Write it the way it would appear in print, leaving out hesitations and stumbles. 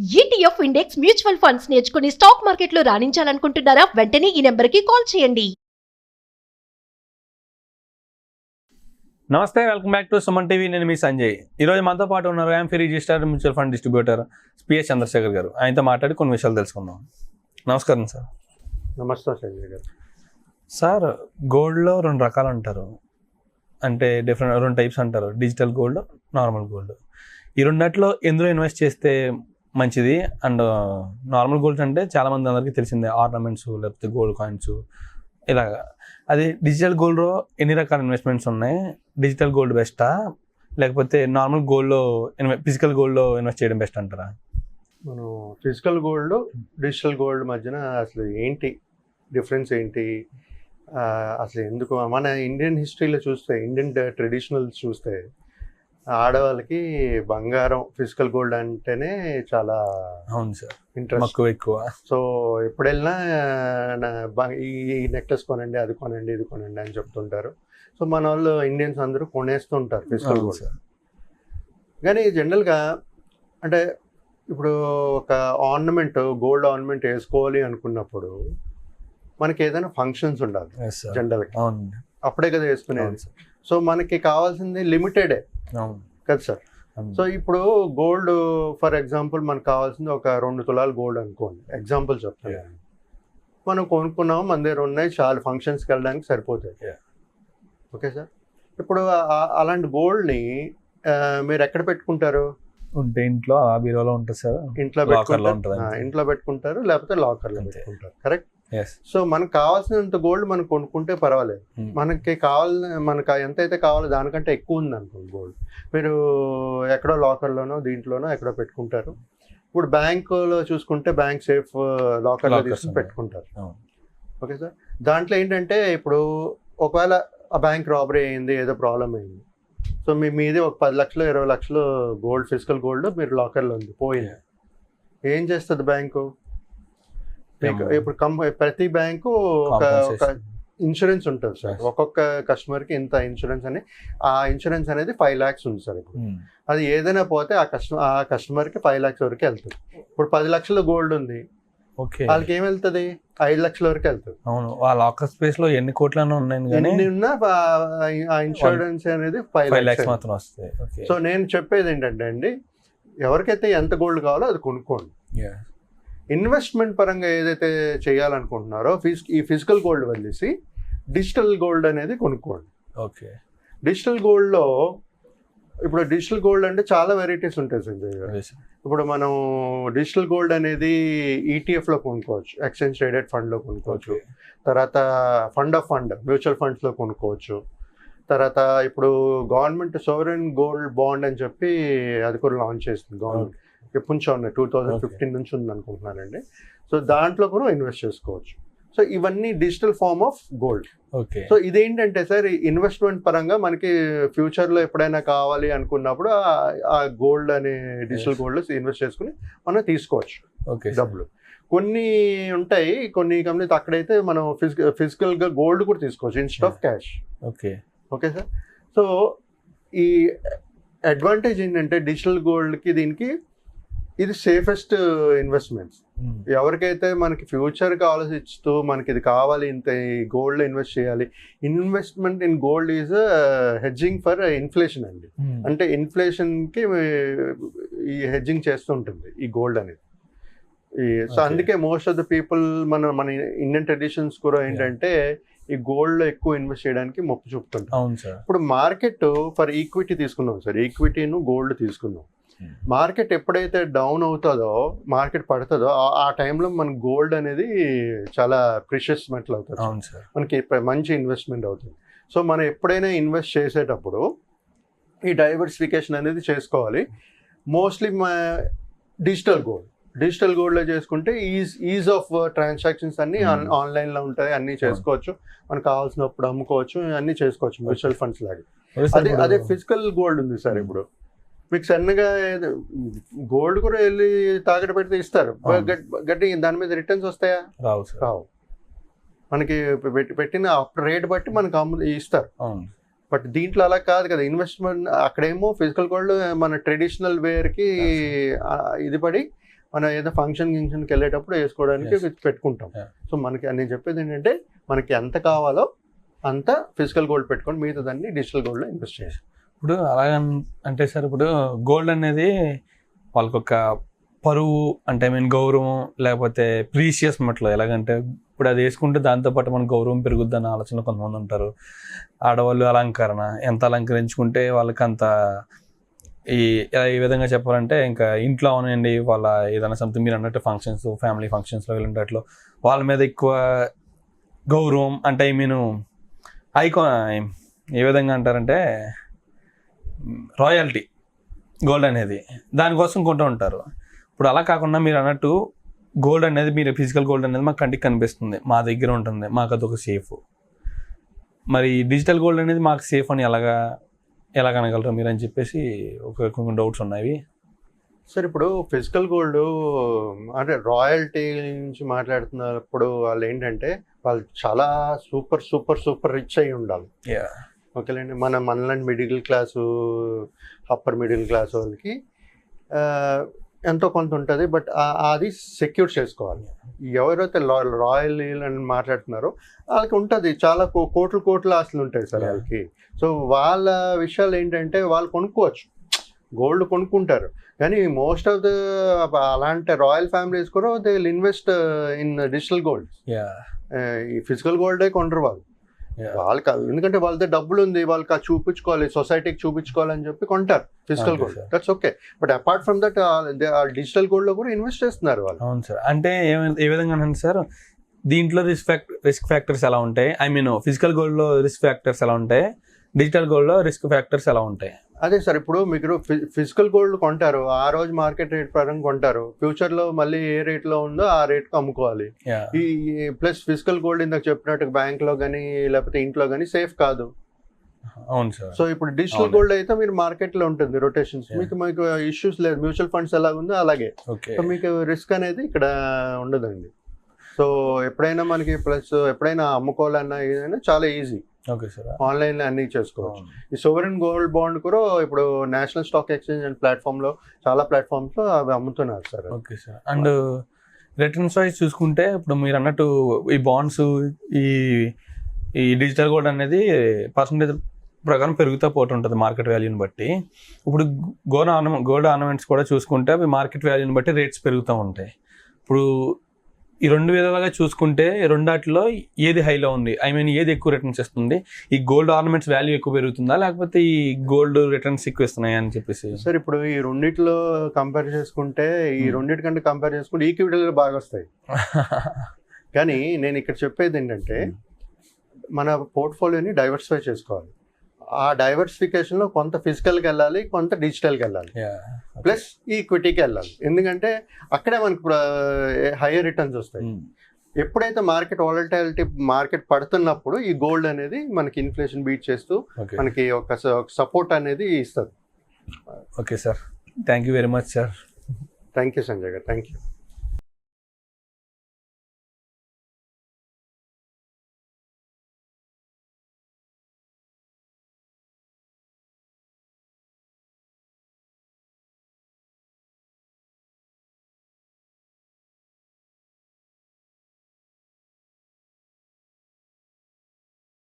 ETF index mutual funds నేర్చుకుని stock మార్కెట్లో రాణించాలనుకుంటున్నారా? వెంటనే ఈ నెంబర్కి కాల్ చేయండి. నమస్తే, welcome back to Suman TV. నేను మీ సంజయ్. ఈరోజు మనతో పాటు ఉన్నారు AMFI registered mutual fund distributor PS Chandrasekhar garu. ఆయనతో మాట్లాడి కొన్ని విషయాలు తెలుసుకుందాం. నమస్కారం సార్. నమస్తే సంజయ్ గారు. సార్, గోల్డ్లో రెండు రకాలు అంటారు, అంటే రెండు టైప్స్ అంటారు, డిజిటల్ గోల్డ్, నార్మల్ గోల్డ్. ఈ రెండిట్లో ఎందులో ఇన్వెస్ట్ చేస్తే మంచిది? అండ్ నార్మల్ గోల్డ్ అంటే చాలామంది అందరికీ తెలిసిందే, ఆర్నమెంట్స్ లేకపోతే గోల్డ్ కాయిన్స్ ఇలాగా. అది డిజిటల్ గోల్డ్లో ఎన్ని రకాల ఇన్వెస్ట్మెంట్స్ ఉన్నాయి? డిజిటల్ గోల్డ్ బెస్టా లేకపోతే నార్మల్ గోల్డ్లో ఫిజికల్ గోల్డ్లో ఇన్వెస్ట్ చేయడం బెస్ట్ అంటారా? మనం ఫిజికల్ గోల్డ్ డిజిటల్ గోల్డ్ మధ్యన అసలు ఏంటి డిఫరెన్స్ ఏంటి, అసలు ఎందుకు మన ఇండియన్ హిస్టరీలో చూస్తే, ఇండియన్ ట్రెడిషనల్స్ చూస్తే ఆడవాళ్ళకి బంగారం ఫిజికల్ గోల్డ్ అంటేనే చాలా అవును సార్, ఇంట్రెస్ట్ ఎక్కువ. సో ఎప్పుడు వెళ్ళినా ఈ నెక్లెస్ కొనండి, అది కొనండి, ఇది కొనండి అని చెప్తుంటారు. సో మన వాళ్ళు ఇండియన్స్ అందరూ కొనేస్తుంటారు ఫిజికల్ గోల్డ్. కానీ జనరల్గా అంటే ఇప్పుడు ఒక ఆర్నమెంట్, గోల్డ్ ఆర్నమెంట్ వేసుకోవాలి అనుకున్నప్పుడు మనకి ఏదైనా ఫంక్షన్స్ ఉండాలి జనరల్గా, అప్పుడే కదా వేసుకునేది. సో మనకి కావాల్సింది లిమిటెడే కదా సార్. సో ఇప్పుడు గోల్డ్ ఫర్ ఎగ్జాంపుల్ మనకు కావాల్సింది ఒక 2 తులాలు గోల్డ్ అనుకోండి, ఎగ్జాంపుల్ చెప్తాను. మనం కొనుక్కున్నాం, మన దగ్గర ఉన్నాయి, చాలా ఫంక్షన్స్కి వెళ్ళడానికి సరిపోతాయి. Okay sir. ఇప్పుడు అలాంటి గోల్డ్ని మీరు ఎక్కడ పెట్టుకుంటారు? ఉంటే ఇంట్లో, బీరోలో ఉంటుంది సార్. ఇంట్లో పెట్టుకుంటారు, లేకపోతే లాకర్లో పెట్టుకుంటారు. కరెక్ట్. సో మనకు కావాల్సినంత గోల్డ్ మనం కొనుక్కుంటే పర్వాలేదు. మనకు ఎంతైతే కావాలో దానికంటే ఎక్కువ ఉంది అనుకోండి గోల్డ్, మీరు ఎక్కడో లాకర్లోనో దీంట్లోనో ఎక్కడో పెట్టుకుంటారు. ఇప్పుడు బ్యాంకులో చూసుకుంటే బ్యాంక్ సేఫ్ లాకర్లో తీసుకుని పెట్టుకుంటారు. Okay sir. దాంట్లో ఏంటంటే ఇప్పుడు ఒకవేళ ఆ బ్యాంక్ రాబరీ అయింది, ఏదో ప్రాబ్లం అయింది, సో మీది ఒక 10 లక్షలు 20 లక్షలు గోల్డ్, ఫిజికల్ గోల్డ్ మీరు లాకర్లో ఉంది, పోయింది. ఏం చేస్తుంది బ్యాంకు? ఇప్పుడు ప్రతి బ్యాంకు ఒక ఇన్సూరెన్స్ ఉంటుంది సార్. ఒక్కొక్క కస్టమర్కి ఇంత ఇన్సూరెన్స్ అని, ఆ ఇన్సూరెన్స్ అనేది 5 lakhs ఉంది సార్. ఇప్పుడు అది ఏదైనా పోతే ఆ కస్టమర్కి 5 lakhs వరకు వెళ్తుంది. ఇప్పుడు 10 లక్షలు గోల్డ్ ఉంది, వాళ్ళకి ఏం వెళ్తుంది? 5 లక్షల వరకు వెళ్తుంది. అవును, ఆ లాకర్ స్పేస్ లో ఎన్ని కోట్లను ఉన్నా ఆ ఇన్సూరెన్స్ అనేది 5 lakhs మాత్రం వస్తాయి. సో నేను చెప్పేది ఏంటంటే అండి, ఎవరికైతే ఎంత గోల్డ్ కావాలో అది కొనుక్కోండి. ఇన్వెస్ట్మెంట్ పరంగా ఏదైతే చేయాలనుకుంటున్నారో ఈ ఫిజికల్ గోల్డ్ వదిలేసి డిజిటల్ గోల్డ్ అనేది కొనుక్కోండి. ఓకే. డిజిటల్ గోల్డ్లో ఇప్పుడు డిజిటల్ గోల్డ్ అంటే చాలా వెరైటీస్ ఉంటాయి సంజయ్ గారు. ఇప్పుడు మనం డిజిటల్ గోల్డ్ అనేది ఈటీఎఫ్లో కొనుక్కోవచ్చు, ఎక్స్చేంజ్ ట్రేడెడ్ ఫండ్లో కొనుక్కోవచ్చు, తర్వాత ఫండ్ ఆఫ్ ఫండ్ మ్యూచువల్ ఫండ్స్లో కొనుక్కోవచ్చు. తర్వాత ఇప్పుడు గవర్నమెంట్ సోవరెన్ గోల్డ్ బాండ్ అని చెప్పి అది కూడా లాంచ్ చేస్తుంది గవర్నమెంట్. ఎప్పటి నుంచో ఉన్నాయి, 2015 నుంచి ఉంది అనుకుంటున్నానండి. సో దాంట్లో కూడా ఇన్వెస్ట్ చేసుకోవచ్చు. సో ఇవన్నీ digital form of gold. Okay. So ఇదేంటంటే సార్, ఇన్వెస్ట్మెంట్ పరంగా మనకి ఫ్యూచర్లో ఎప్పుడైనా కావాలి అనుకున్నప్పుడు ఆ గోల్డ్ అనే డిజిటల్ గోల్డ్ ఇన్వెస్ట్ చేసుకుని మనం తీసుకోవచ్చు డబ్బులు. కొన్ని ఉంటాయి, కొన్ని కంపెనీస్ అక్కడైతే మనం ఫిజికల్గా గోల్డ్ కూడా తీసుకోవచ్చు instead of cash. Okay. Okay sir. So ఈ అడ్వాంటేజ్ ఏంటంటే డిజిటల్ గోల్డ్కి దీనికి ఇది సేఫెస్ట్ ఇన్వెస్ట్మెంట్స్. ఎవరికైతే మనకి ఫ్యూచర్కి ఆలోచిస్తూ మనకి ఇది కావాలి, ఇంత గోల్డ్ ఇన్వెస్ట్ చేయాలి, investment in gold is hedging for inflation అండి. అంటే ఇన్ఫ్లేషన్కి ఈ హెడ్జింగ్ చేస్తూ ఉంటుంది ఈ గోల్డ్ అనేది. సో అందుకే మోస్ట్ ఆఫ్ ద పీపుల్ మన ఇండియన్ ట్రెడిషన్స్ కూడా ఏంటంటే ఈ గోల్డ్ ఎక్కువ ఇన్వెస్ట్ చేయడానికి మొప్పు చూపుతుంటాం. ఇప్పుడు మార్కెట్ ఫర్ ఈక్విటీ తీసుకున్నాం సార్, ఈక్విటీను గోల్డ్ తీసుకున్నాం. మార్కెట్ ఎప్పుడైతే డౌన్ అవుతుందో, మార్కెట్ పడుతుందో, ఆ టైంలో మన గోల్డ్ అనేది చాలా ప్రిషియస్ మెటల్ అవుతుంది, మనకి మంచి ఇన్వెస్ట్మెంట్ అవుతుంది. సో మనం ఎప్పుడైనా ఇన్వెస్ట్ చేసేటప్పుడు ఈ డైవర్సిఫికేషన్ అనేది చేసుకోవాలి. మోస్ట్లీ డిజిటల్ గోల్డ్లో చేసుకుంటే ఈజ్ ఆఫ్ ట్రాన్సాక్షన్స్ అన్నీ ఆన్లైన్లో ఉంటాయి, అన్నీ చేసుకోవచ్చు, మనకు కావాల్సినప్పుడు అమ్ముకోవచ్చు, అన్నీ చేసుకోవచ్చు మ్యూచువల్ ఫండ్స్ లాగా. అదే ఫిజికల్ గోల్డ్ ఉంది సార్. ఇప్పుడు మీకు సన్నగా గోల్డ్ కూడా వెళ్ళి తాకట్టు పెడితే ఇస్తారు, గట్టి దాని మీద రిటర్న్స్ వస్తాయా? రావు. మనకి పెట్టిన రేట్ బట్టి మనకు ఇస్తారు. బట్ దీంట్లో అలా కాదు కదా. ఇన్వెస్ట్మెంట్ అక్కడేమో ఫిజికల్ గోల్డ్ మన ట్రెడిషనల్ వేర్కి ఇది పడి మనం ఏదో గిఫంక్షన్కి వెళ్ళేటప్పుడు వేసుకోవడానికి Yes. పెట్టుకుంటాం. Yeah. సో మనకి నేను చెప్పేది ఏంటంటే మనకి ఎంత కావాలో అంత ఫిజికల్ గోల్డ్ పెట్టుకొని మిగతా దాన్ని డిజిటల్ గోల్డ్లో ఇన్వెస్ట్ చేయాలి. ఇప్పుడు అలాగ అంటే సార్ ఇప్పుడు గోల్డ్ అనేది వాళ్ళకి ఒక పరువు అంటే ఐ మీన్ గౌరవం లేకపోతే ప్రీషియస్ మట్లో ఎలాగంటే ఇప్పుడు అది వేసుకుంటే దాంతోపాటు మన గౌరవం పెరుగుద్ది అన్న ఆలోచన కొంతమంది ఉంటారు. ఆడవాళ్ళు అలంకరణ ఎంత అలంకరించుకుంటే వాళ్ళకి అంత ఈ విధంగా చెప్పాలంటే ఇంకా ఇంట్లో అవునండి వాళ్ళ ఏదైనా సంథింగ్ మీరు అన్నట్టు ఫంక్షన్స్ ఫ్యామిలీ ఫంక్షన్స్లో వెళ్ళేటట్లు వాళ్ళ మీద ఎక్కువ గౌరవం అంటే ఐ మీన్ ఏ విధంగా అంటారంటే రాయల్టీ గోల్డ్ అనేది దానికోసం కొంటూ ఉంటారు. ఇప్పుడు అలా కాకుండా మీరు అన్నట్టు గోల్డ్ అనేది మీరు ఫిజికల్ గోల్డ్ అనేది మాకు కంటికి కనిపిస్తుంది, మా దగ్గర ఉంటుంది, మాకు అదొక సేఫ్. మరి డిజిటల్ గోల్డ్ అనేది మాకు సేఫ్ అని ఎలా కనగలరు మీరు అని చెప్పేసి కొన్ని డౌట్స్ ఉన్నాయి. సార్ ఇప్పుడు ఫిజికల్ గోల్డ్ అంటే రాయల్టీ నుంచి మాట్లాడుతున్నప్పుడు వాళ్ళు ఏంటంటే వాళ్ళు చాలా సూపర్ సూపర్ సూపర్ రిచ్ అయి ఉండాలి. ఓకేలేండి, మనలాంటి middle class upper middle class వాళ్ళకి ఎంతో కొంత ఉంటుంది, బట్ అది సెక్యూర్ చేసుకోవాలి. ఎవరైతే రాయల్ అని మాట్లాడుతున్నారో వాళ్ళకి ఉంటుంది చాలా కోట్లు ఆస్తులు ఉంటాయి సార్ వాళ్ళకి. సో వాళ్ళ విషయాలు ఏంటంటే వాళ్ళు కొనుక్కోవచ్చు, గోల్డ్ కొనుక్కుంటారు, కానీ మోస్ట్ ఆఫ్ ద అలాంటి రాయల్ ఫ్యామిలీస్ కూడా they will invest in digital gold. ఈ ఫిజికల్ గోల్డే కొంటారు వాళ్ళకి, ఎందుకంటే వాళ్ళ డబ్బులు ఉంది, వాళ్ళకి అది చూపించుకోవాలి, సొసైటీకి చూపించుకోవాలని చెప్పి కొంటారు physical gold. That's okay, but apart from that digital gold లో కూడా ఇన్వెస్ట్ చేస్తున్నారు వాళ్ళు. అవును సార్, అంటే ఏ విధంగా అంటే సార్ దీంట్లో రిస్క్ ఫ్యాక్టర్స్ ఎలా ఉంటాయి, ఐ మీన్ ఫిజికల్ గోల్డ్ లో రిస్క్ ఫ్యాక్టర్స్ ఎలా ఉంటాయి, డిజిటల్ గోల్డ్ లో రిస్క్ ఫ్యాక్టర్స్ ఎలా ఉంటాయి? అదే సార్, ఇప్పుడు మీరు ఫిజికల్ గోల్డ్ కొంటారు, ఆ రోజు మార్కెట్ రేట్ ప్రకారం కొంటారు, ఫ్యూచర్ లో మళ్ళీ ఏ రేట్ లో ఉందో ఆ రేట్ కు అమ్ముకోవాలి. ఈ ప్లస్ ఫిజికల్ గోల్డ్ ఇందాక చెప్పినట్టు బ్యాంక్ లో కానీ లేకపోతే ఇంట్లో కానీ సేఫ్ కాదు. అవును సార్. సో ఇప్పుడు డిజిటల్ గోల్డ్ అయితే మీరు మార్కెట్ లో ఉంటుంది రొటేషన్స్, మీకు ఇష్యూస్ లేదు, మ్యూచువల్ ఫండ్స్ ఎలాగుందో అలాగే. సో మీకు రిస్క్ అనేది ఇక్కడ ఉండదండి. సో ఎప్పుడైనా మనకి ప్లస్ ఎప్పుడైనా అమ్ముకోవాలన్నా ఏదైనా చాలా ఈజీ. ఓకే సార్, ఆన్లైన్ లో అన్ని చేసుకోవచ్చు. ఈ సోవరెన్ గోల్డ్ బాండ్ కూడా ఇప్పుడు national stock exchange and platform లో చాలా ప్లాట్ఫామ్స్ లో అవి అమ్ముతున్నారు sir. Okay sir, and returns wise చూసుకుంటే ఇప్పుడు మీరు అన్నట్టు ఈ బాండ్స్ ఈ డిజిటల్ గోల్డ్ అనేది పర్సంటేజ్ ప్రకారం పెరుగుతూ పోతుంటుంది మార్కెట్ వాల్యూని బట్టి. ఇప్పుడు గోల్డ్ ఆర్నమెంట్స్ కూడా చూసుకుంటే అవి మార్కెట్ వాల్యూని బట్టి రేట్స్ పెరుగుతూ ఉంటాయి. ఇప్పుడు ఈ రెండు విధాలుగా చూసుకుంటే రెండాటిలో ఏది హైలో ఉంది, ఐ మీన్ ఏది ఎక్కువ రిటర్న్స్ ఇస్తుంది? ఈ గోల్డ్ ఆర్నమెంట్స్ వాల్యూ ఎక్కువ పెరుగుతుందా లేకపోతే ఈ గోల్డ్ రిటర్న్స్ ఎక్కువ ఇస్తున్నాయా అని చెప్పేసి? సార్ ఇప్పుడు ఈ రెండిట్లో కంపేర్ చేసుకుంటే ఈ రెండింటి కంటే కంపేర్ చేసుకుంటే ఈక్విటీలు బాగా వస్తాయి. కానీ నేను ఇక్కడ చెప్పేది ఏంటంటే మన పోర్ట్ఫోలియోని డైవర్సిఫై చేసుకోవాలి. ఆ డైవర్సిఫికేషన్లో కొంత ఫిజికల్కి వెళ్ళాలి, కొంత డిజిటల్కి వెళ్ళాలి, ప్లస్ ఈక్విటీకి వెళ్ళాలి. ఎందుకంటే అక్కడే మనకు హైయర్ రిటర్న్స్ వస్తాయి. ఎప్పుడైతే మార్కెట్ వాలటాలిటీ మార్కెట్ పడుతున్నప్పుడు ఈ గోల్డ్ అనేది మనకి ఇన్ఫ్లేషన్ బీట్ చేస్తూ మనకి ఒక సపోర్ట్ అనేది ఇస్తుంది. Okay sir, thank you very much sir. Thank you Sanjay గారు, థ్యాంక్ యూ.